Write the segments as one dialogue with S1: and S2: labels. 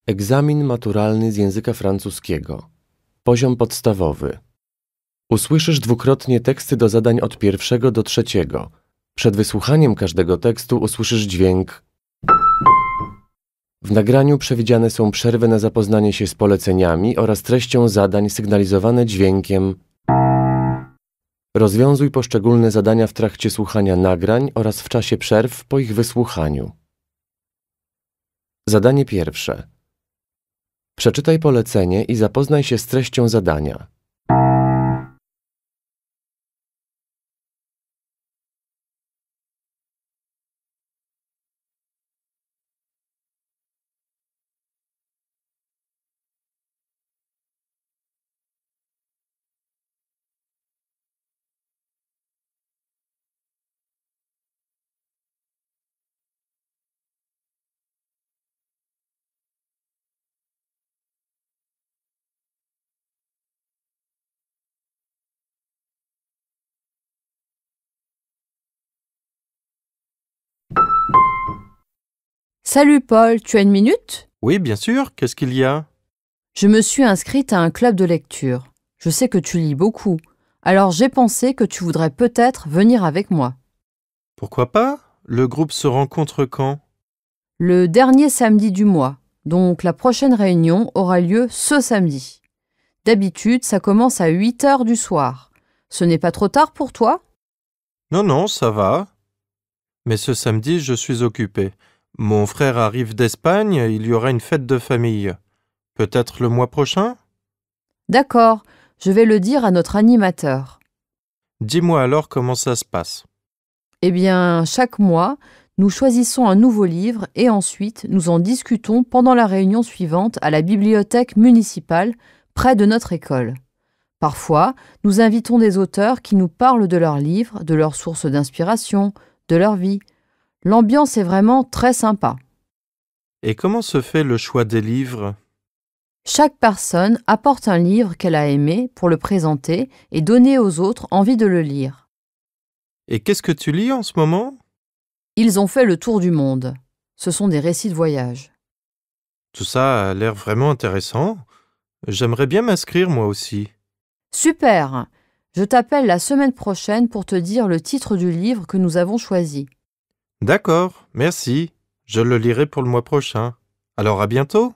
S1: Egzamin maturalny z języka francuskiego. Poziom podstawowy. Usłyszysz dwukrotnie teksty do zadań od 1 do 3. Przed wysłuchaniem każdego tekstu usłyszysz dźwięk. W nagraniu przewidziane są przerwy na zapoznanie się z poleceniami oraz treścią zadań sygnalizowane dźwiękiem. Rozwiązuj poszczególne zadania w trakcie słuchania nagrań oraz w czasie przerw po ich wysłuchaniu. Zadanie pierwsze. Przeczytaj polecenie i zapoznaj się z treścią zadania.
S2: Salut Paul, tu as une minute?
S3: Oui, bien sûr. Qu'est-ce qu'il y a?
S2: Je me suis inscrite à un club de lecture. Je sais que tu lis beaucoup, alors j'ai pensé que tu voudrais peut-être venir avec moi.
S3: Pourquoi pas? Le groupe se rencontre quand?
S2: Le dernier samedi du mois, donc la prochaine réunion aura lieu ce samedi. D'habitude, ça commence à 8 heures du soir. Ce n'est pas trop tard pour toi?
S3: Non, non, ça va. Mais ce samedi, je suis occupé. Mon frère arrive d'Espagne, il y aura une fête de famille. Peut-être le mois prochain?
S2: D'accord, je vais le dire à notre animateur.
S3: Dis-moi alors comment ça se passe.
S2: Eh bien, chaque mois, nous choisissons un nouveau livre et ensuite nous en discutons pendant la réunion suivante à la bibliothèque municipale près de notre école. Parfois, nous invitons des auteurs qui nous parlent de leurs livres, de leurs sources d'inspiration, de leur vie. L'ambiance est vraiment très sympa.
S3: Et comment se fait le choix des livres?
S2: Chaque personne apporte un livre qu'elle a aimé pour le présenter et donner aux autres envie de le lire.
S3: Et qu'est-ce que tu lis en ce moment?
S2: Ils ont fait le tour du monde. Ce sont des récits de voyage.
S3: Tout ça a l'air vraiment intéressant. J'aimerais bien m'inscrire moi aussi.
S2: Super! Je t'appelle la semaine prochaine pour te dire le titre du livre que nous avons choisi.
S3: D'accord, merci. Je le lirai pour le mois prochain. Alors à bientôt.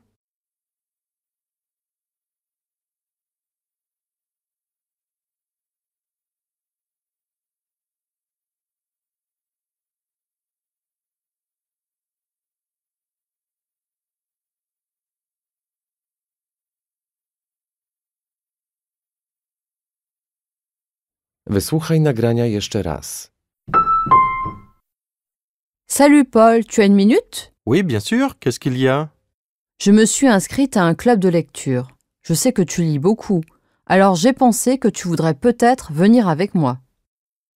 S1: Wysłuchaj nagrania jeszcze raz.
S2: Salut Paul, tu as une minute?
S3: Oui, bien sûr. Qu'est-ce qu'il y a?
S2: Je me suis inscrite à un club de lecture. Je sais que tu lis beaucoup, alors j'ai pensé que tu voudrais peut-être venir avec moi.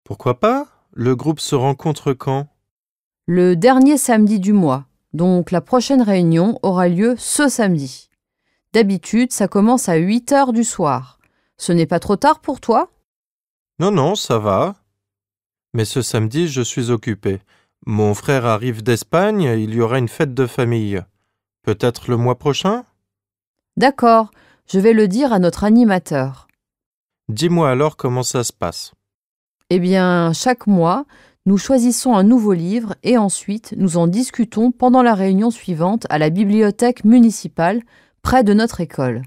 S3: Pourquoi pas? Le groupe se rencontre quand?
S2: Le dernier samedi du mois, donc la prochaine réunion aura lieu ce samedi. D'habitude, ça commence à 8 heures du soir. Ce n'est pas trop tard pour toi?
S3: Non, non, ça va. Mais ce samedi, je suis occupé. Mon frère arrive d'Espagne, il y aura une fête de famille. Peut-être le mois prochain?
S2: D'accord, je vais le dire à notre animateur.
S3: Dis-moi alors comment ça se passe.
S2: Eh bien, chaque mois, nous choisissons un nouveau livre et ensuite nous en discutons pendant la réunion suivante à la bibliothèque municipale près de notre école.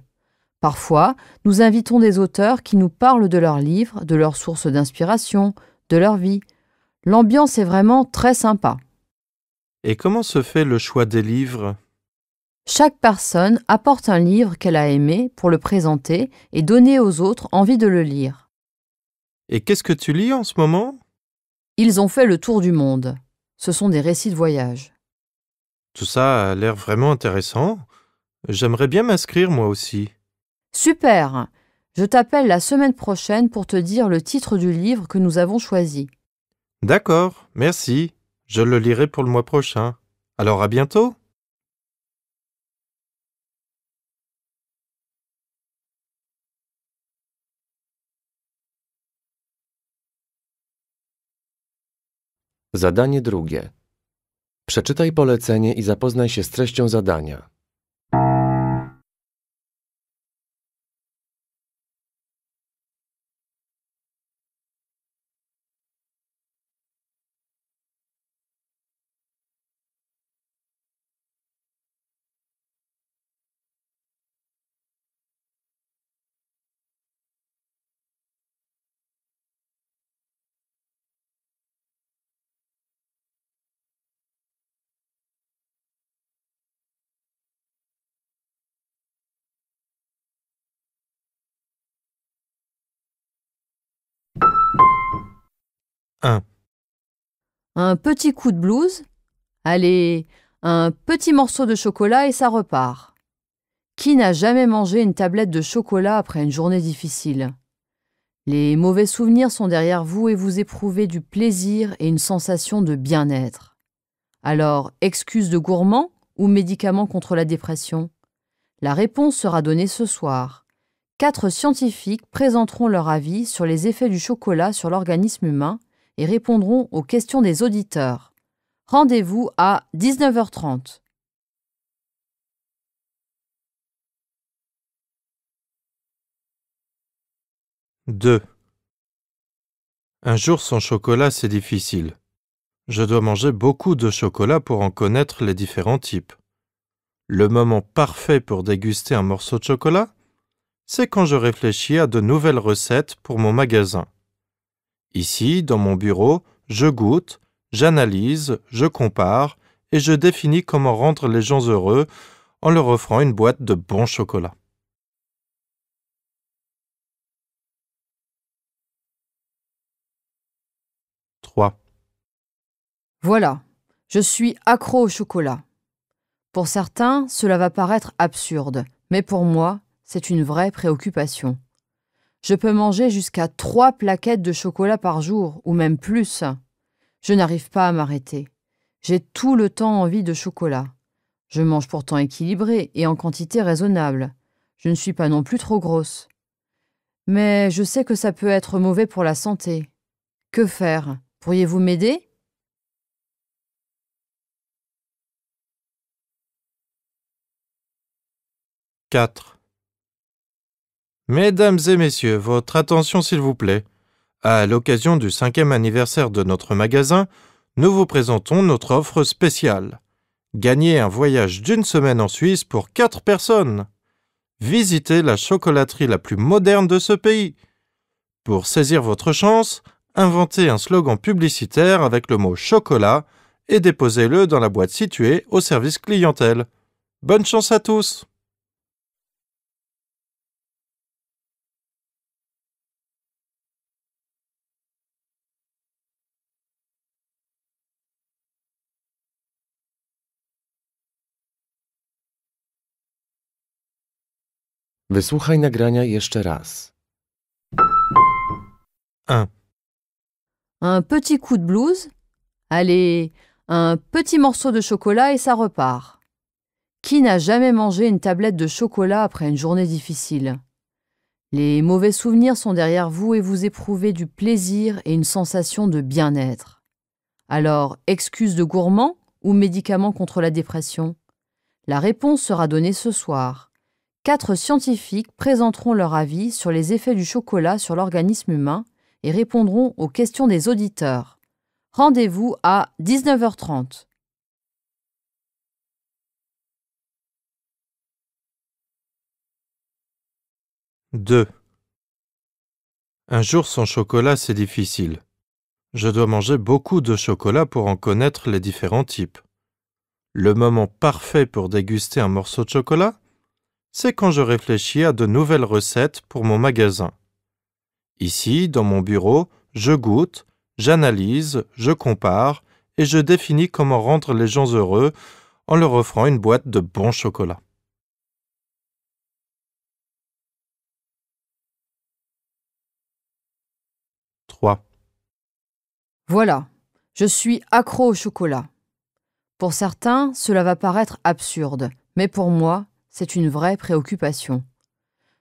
S2: Parfois, nous invitons des auteurs qui nous parlent de leurs livres, de leurs sources d'inspiration, de leur vie. L'ambiance est vraiment très sympa.
S3: Et comment se fait le choix des livres?
S2: Chaque personne apporte un livre qu'elle a aimé pour le présenter et donner aux autres envie de le lire.
S3: Et qu'est-ce que tu lis en ce moment?
S2: Ils ont fait le tour du monde. Ce sont des récits de voyage.
S3: Tout ça a l'air vraiment intéressant. J'aimerais bien m'inscrire moi aussi.
S2: Super! Je t'appelle la semaine prochaine pour te dire le titre du livre que nous avons choisi.
S3: D'accord, merci. Je le lirai pour le mois prochain. Alors à bientôt.
S1: Zadanie drugie. Przeczytaj polecenie i zapoznaj się z treścią zadania.
S3: 1,
S2: Un petit coup de blues. Allez, un petit morceau de chocolat et ça repart. Qui n'a jamais mangé une tablette de chocolat après une journée difficile? Les mauvais souvenirs sont derrière vous et vous éprouvez du plaisir et une sensation de bien-être. Alors, excuse de gourmand ou médicament contre la dépression? La réponse sera donnée ce soir. 4 scientifiques présenteront leur avis sur les effets du chocolat sur l'organisme humain et répondront aux questions des auditeurs. Rendez-vous à 19h30.
S3: « 2. Un jour sans chocolat, c'est difficile. Je dois manger beaucoup de chocolat pour en connaître les différents types. Le moment parfait pour déguster un morceau de chocolat, c'est quand je réfléchis à de nouvelles recettes pour mon magasin. Ici, dans mon bureau, je goûte, j'analyse, je compare et je définis comment rendre les gens heureux en leur offrant une boîte de bon chocolat. 3.
S2: Voilà, je suis accro au chocolat. Pour certains, cela va paraître absurde, mais pour moi, c'est une vraie préoccupation. Je peux manger jusqu'à 3 plaquettes de chocolat par jour, ou même plus. Je n'arrive pas à m'arrêter. J'ai tout le temps envie de chocolat. Je mange pourtant équilibré et en quantité raisonnable. Je ne suis pas non plus trop grosse. Mais je sais que ça peut être mauvais pour la santé. Que faire? Pourriez-vous m'aider?
S3: « 4. Mesdames et messieurs, votre attention s'il vous plaît. À l'occasion du 5e anniversaire de notre magasin, nous vous présentons notre offre spéciale. Gagnez un voyage d'1 semaine en Suisse pour 4 personnes. Visitez la chocolaterie la plus moderne de ce pays. Pour saisir votre chance, inventez un slogan publicitaire avec le mot chocolat et déposez-le dans la boîte située au service clientèle. Bonne chance à tous!
S1: Wysłuchaj nagrania jeszcze raz.
S3: 1,
S2: Un petit coup de blues. Allez, un petit morceau de chocolat et ça repart. Qui n'a jamais mangé une tablette de chocolat après une journée difficile? Les mauvais souvenirs sont derrière vous et vous éprouvez du plaisir et une sensation de bien-être. Alors, excuse de gourmand ou médicament contre la dépression? La réponse sera donnée ce soir. 4 scientifiques présenteront leur avis sur les effets du chocolat sur l'organisme humain et répondront aux questions des auditeurs. Rendez-vous à 19h30.
S3: « 2. Un jour sans chocolat, c'est difficile. Je dois manger beaucoup de chocolat pour en connaître les différents types. Le moment parfait pour déguster un morceau de chocolat, c'est quand je réfléchis à de nouvelles recettes pour mon magasin. Ici, dans mon bureau, je goûte, j'analyse, je compare et je définis comment rendre les gens heureux en leur offrant une boîte de bon chocolat. 3.
S2: Voilà, je suis accro au chocolat. Pour certains, cela va paraître absurde, mais pour moi, c'est une vraie préoccupation.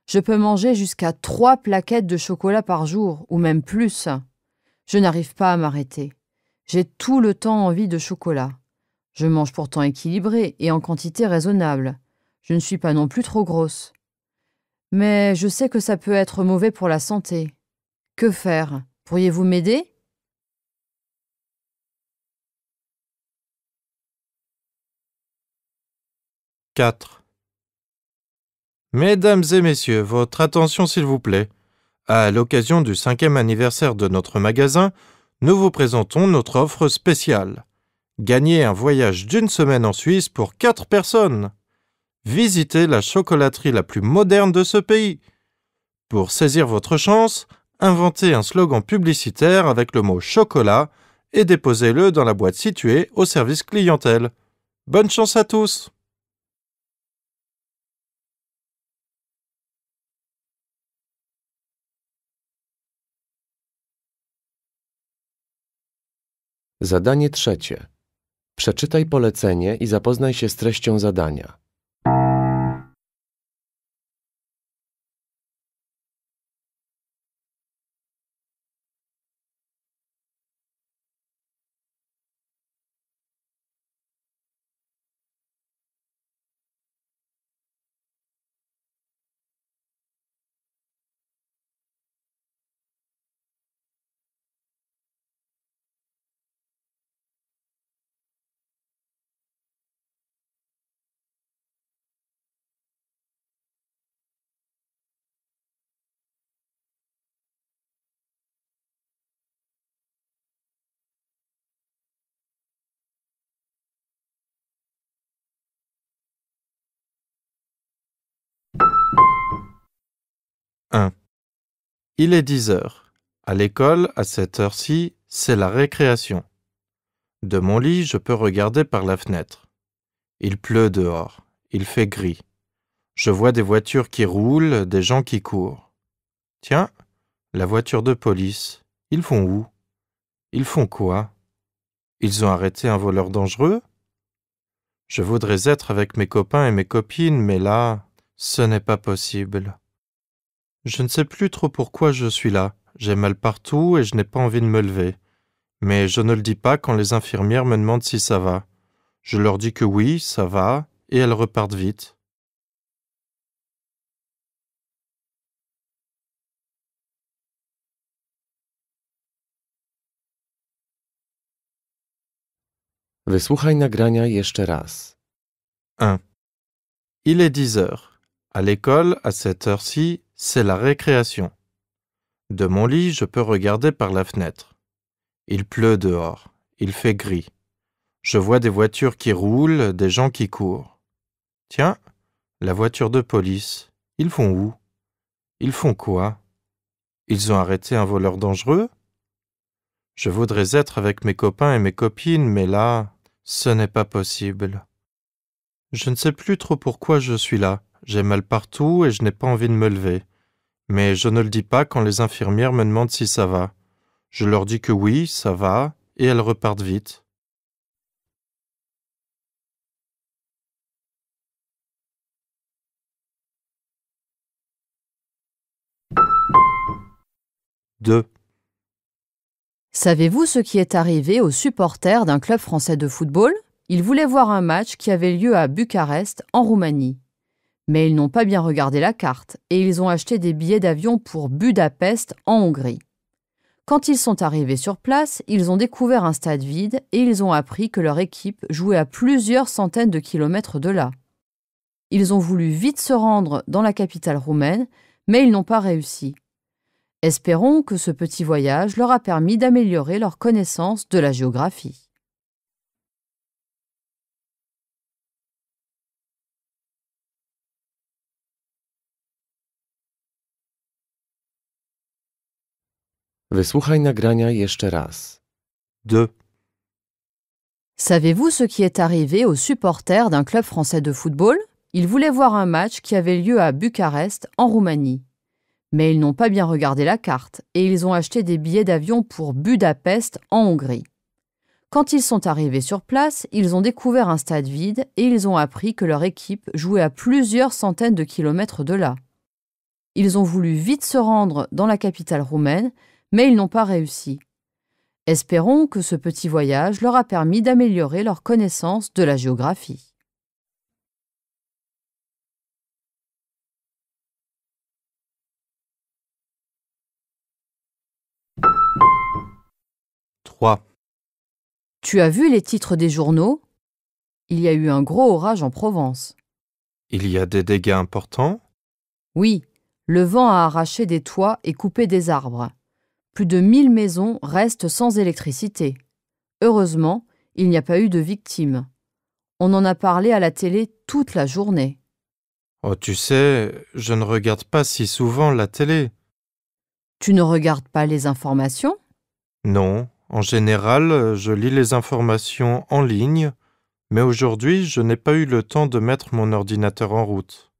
S2: Je peux manger jusqu'à 3 plaquettes de chocolat par jour, ou même plus. Je n'arrive pas à m'arrêter. J'ai tout le temps envie de chocolat. Je mange pourtant équilibré et en quantité raisonnable. Je ne suis pas non plus trop grosse. Mais je sais que ça peut être mauvais pour la santé. Que faire? Pourriez-vous m'aider?
S3: « 4. Mesdames et messieurs, votre attention s'il vous plaît. À l'occasion du 5e anniversaire de notre magasin, nous vous présentons notre offre spéciale. Gagnez un voyage d'1 semaine en Suisse pour 4 personnes. Visitez la chocolaterie la plus moderne de ce pays. Pour saisir votre chance, inventez un slogan publicitaire avec le mot chocolat et déposez-le dans la boîte située au service clientèle. Bonne chance à tous!
S1: Zadanie trzecie. Przeczytaj polecenie i zapoznaj się z treścią zadania.
S3: Il est 10 heures. À l'école, à cette heure-ci, c'est la récréation. De mon lit, je peux regarder par la fenêtre. Il pleut dehors. Il fait gris. Je vois des voitures qui roulent, des gens qui courent. Tiens, la voiture de police. Ils vont où? Ils font quoi? Ils ont arrêté un voleur dangereux? Je voudrais être avec mes copains et mes copines, mais là, ce n'est pas possible. Je ne sais plus trop pourquoi je suis là. J'ai mal partout et je n'ai pas envie de me lever. Mais je ne le dis pas quand les infirmières me demandent si ça va. Je leur dis que oui, ça va, et elles repartent vite.
S1: Wysłuchaj nagrania jeszcze raz.
S3: 1. Il est 10 heures. À l'école, à cette heure-ci, c'est la récréation. De mon lit, je peux regarder par la fenêtre. Il pleut dehors. Il fait gris. Je vois des voitures qui roulent, des gens qui courent. Tiens, la voiture de police. Ils vont où? Ils font quoi? Ils ont arrêté un voleur dangereux? Je voudrais être avec mes copains et mes copines, mais là, ce n'est pas possible. Je ne sais plus trop pourquoi je suis là. J'ai mal partout et je n'ai pas envie de me lever. Mais je ne le dis pas quand les infirmières me demandent si ça va. Je leur dis que oui, ça va, et elles repartent vite. Deux.
S2: Savez-vous ce qui est arrivé aux supporters d'un club français de football? Ils voulaient voir un match qui avait lieu à Bucarest, en Roumanie. Mais ils n'ont pas bien regardé la carte et ils ont acheté des billets d'avion pour Budapest, en Hongrie. Quand ils sont arrivés sur place, ils ont découvert un stade vide et ils ont appris que leur équipe jouait à plusieurs centaines de kilomètres de là. Ils ont voulu vite se rendre dans la capitale roumaine, mais ils n'ont pas réussi. Espérons que ce petit voyage leur a permis d'améliorer leur connaissance de la géographie.
S1: Wysłuchaj nagrania jeszcze raz.
S3: 2.
S2: Savez-vous ce qui est arrivé aux supporters d'un club français de football? Ils voulaient voir un match qui avait lieu à Bucarest, en Roumanie. Mais ils n'ont pas bien regardé la carte et ils ont acheté des billets d'avion pour Budapest, en Hongrie. Quand ils sont arrivés sur place, ils ont découvert un stade vide et ils ont appris que leur équipe jouait à plusieurs centaines de kilomètres de là. Ils ont voulu vite se rendre dans la capitale roumaine, mais ils n'ont pas réussi. Espérons que ce petit voyage leur a permis d'améliorer leur connaissance de la géographie. Tu as vu les titres des journaux? Il y a eu un gros orage en Provence.
S3: Il y a des dégâts importants?
S2: Oui, le vent a arraché des toits et coupé des arbres. Plus de 1000 maisons restent sans électricité. Heureusement, il n'y a pas eu de victimes. On en a parlé à la télé toute la journée.
S3: Oh, tu sais, je ne regarde pas si souvent la télé.
S2: Tu ne regardes pas les informations?
S3: Non, en général, je lis les informations en ligne, mais aujourd'hui, je n'ai pas eu le temps de mettre mon ordinateur en route.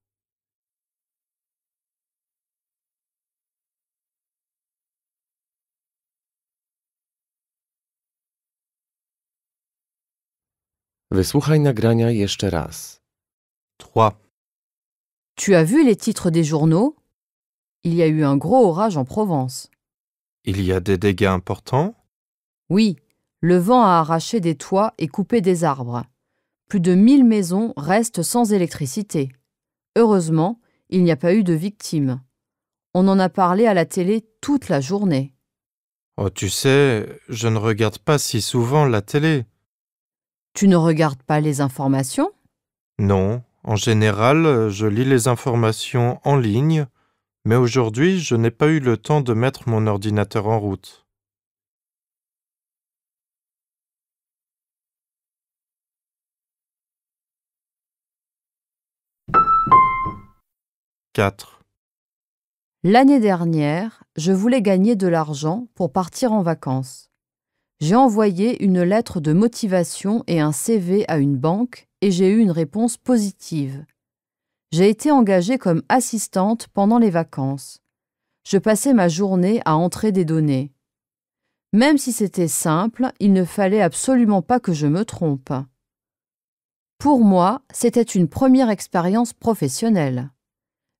S1: Wysłuchaj nagrania jeszcze raz.
S3: 3.
S2: Tu as vu les titres des journaux? Il y a eu un gros orage en Provence.
S3: Il y a des dégâts importants?
S2: Oui, le vent a arraché des toits et coupé des arbres. Plus de 1000 maisons restent sans électricité. Heureusement, il n'y a pas eu de victimes. On en a parlé à la télé toute la journée.
S3: Oh, tu sais, je ne regarde pas si souvent la télé.
S2: Tu ne regardes pas les informations?
S3: Non, en général, je lis les informations en ligne, mais aujourd'hui, je n'ai pas eu le temps de mettre mon ordinateur en route. « 4.
S2: L'année dernière, je voulais gagner de l'argent pour partir en vacances. J'ai envoyé une lettre de motivation et un CV à une banque et j'ai eu une réponse positive. J'ai été engagée comme assistante pendant les vacances. Je passais ma journée à entrer des données. Même si c'était simple, il ne fallait absolument pas que je me trompe. Pour moi, c'était une première expérience professionnelle.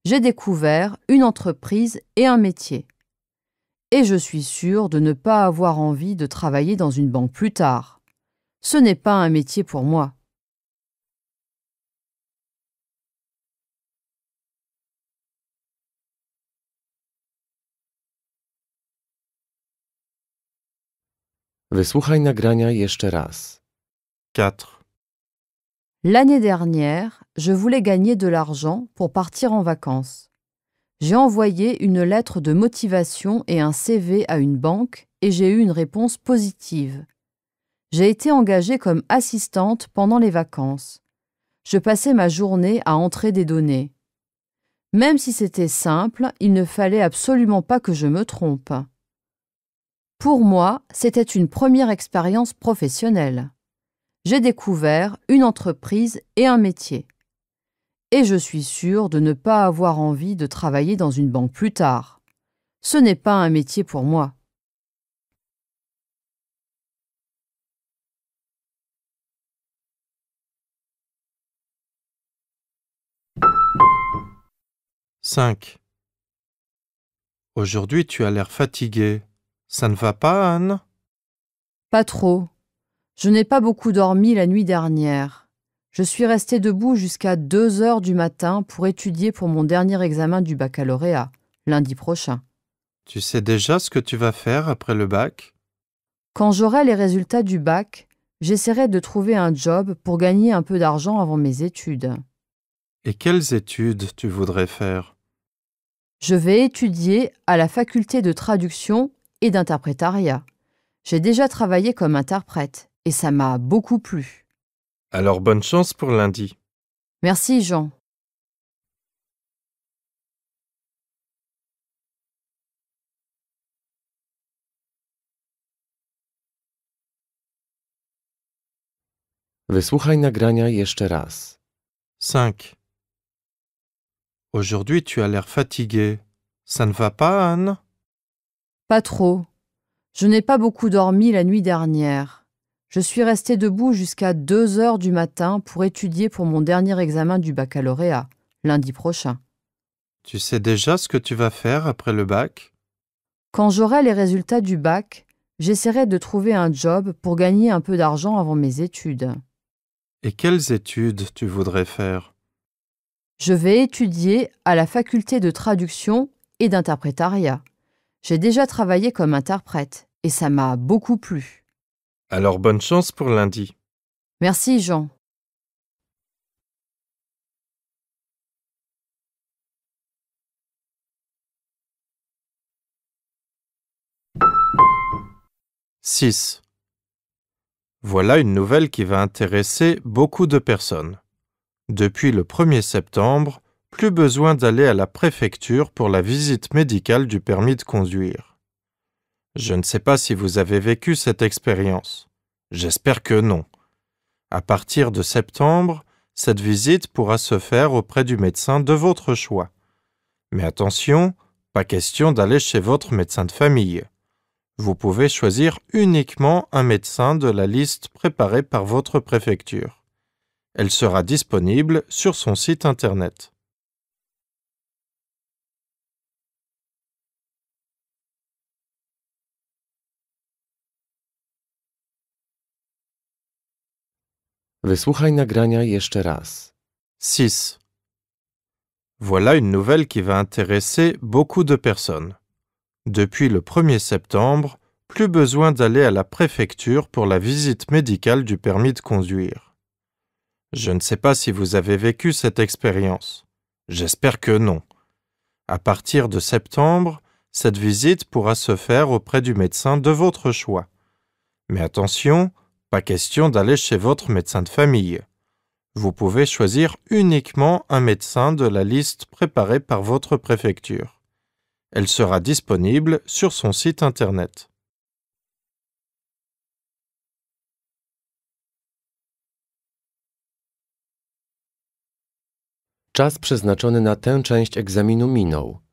S2: J'ai découvert une entreprise et un métier. Et je suis sûre de ne pas avoir envie de travailler dans une banque plus tard. Ce n'est pas un métier pour moi.
S1: Wysłuchaj nagrania jeszcze raz.
S3: 4.
S2: L'année dernière, je voulais gagner de l'argent pour partir en vacances. J'ai envoyé une lettre de motivation et un CV à une banque et j'ai eu une réponse positive. J'ai été engagée comme assistante pendant les vacances. Je passais ma journée à entrer des données. Même si c'était simple, il ne fallait absolument pas que je me trompe. Pour moi, c'était une première expérience professionnelle. J'ai découvert une entreprise et un métier. Et je suis sûre de ne pas avoir envie de travailler dans une banque plus tard. Ce n'est pas un métier pour moi.
S3: « 5. Aujourd'hui, tu as l'air fatigué. Ça ne va pas, Anne?
S2: Pas trop. Je n'ai pas beaucoup dormi la nuit dernière. Je suis restée debout jusqu'à 2 heures du matin pour étudier pour mon dernier examen du baccalauréat, lundi prochain.
S3: Tu sais déjà ce que tu vas faire après le bac?
S2: Quand j'aurai les résultats du bac, j'essaierai de trouver un job pour gagner un peu d'argent avant mes études.
S3: Et quelles études tu voudrais faire?
S2: Je vais étudier à la faculté de traduction et d'interprétariat. J'ai déjà travaillé comme interprète et ça m'a beaucoup plu.
S3: Alors bonne chance pour lundi.
S2: Merci Jean.
S1: Wysłuchaj nagrania jeszcze raz.
S3: 5. Aujourd'hui, tu as l'air fatigué. Ça ne va pas, Anne?
S2: Pas trop. Je n'ai pas beaucoup dormi la nuit dernière. Je suis restée debout jusqu'à 2 heures du matin pour étudier pour mon dernier examen du baccalauréat, lundi prochain.
S3: Tu sais déjà ce que tu vas faire après le bac?
S2: Quand j'aurai les résultats du bac, j'essaierai de trouver un job pour gagner un peu d'argent avant mes études.
S3: Et quelles études tu voudrais faire?
S2: Je vais étudier à la faculté de traduction et d'interprétariat. J'ai déjà travaillé comme interprète et ça m'a beaucoup plu.
S3: Alors bonne chance pour lundi.
S2: Merci Jean.
S3: « 6. Voilà une nouvelle qui va intéresser beaucoup de personnes. Depuis le 1er septembre, plus besoin d'aller à la préfecture pour la visite médicale du permis de conduire. Je ne sais pas si vous avez vécu cette expérience. J'espère que non. À partir de septembre, cette visite pourra se faire auprès du médecin de votre choix. Mais attention, pas question d'aller chez votre médecin de famille. Vous pouvez choisir uniquement un médecin de la liste préparée par votre préfecture. Elle sera disponible sur son site internet.
S1: Wysłuchaj nagrania jeszcze raz.
S3: 6. Voilà une nouvelle qui va intéresser beaucoup de personnes. Depuis le 1er septembre, plus besoin d'aller à la préfecture pour la visite médicale du permis de conduire. Je ne sais pas si vous avez vécu cette expérience. J'espère que non. À partir de septembre, cette visite pourra se faire auprès du médecin de votre choix. Mais attention, pas question d'aller chez votre médecin de famille. Vous pouvez choisir uniquement un médecin de la liste préparée par votre préfecture. Elle sera disponible sur son site internet.
S1: Czas przeznaczony na tę część egzaminu minął.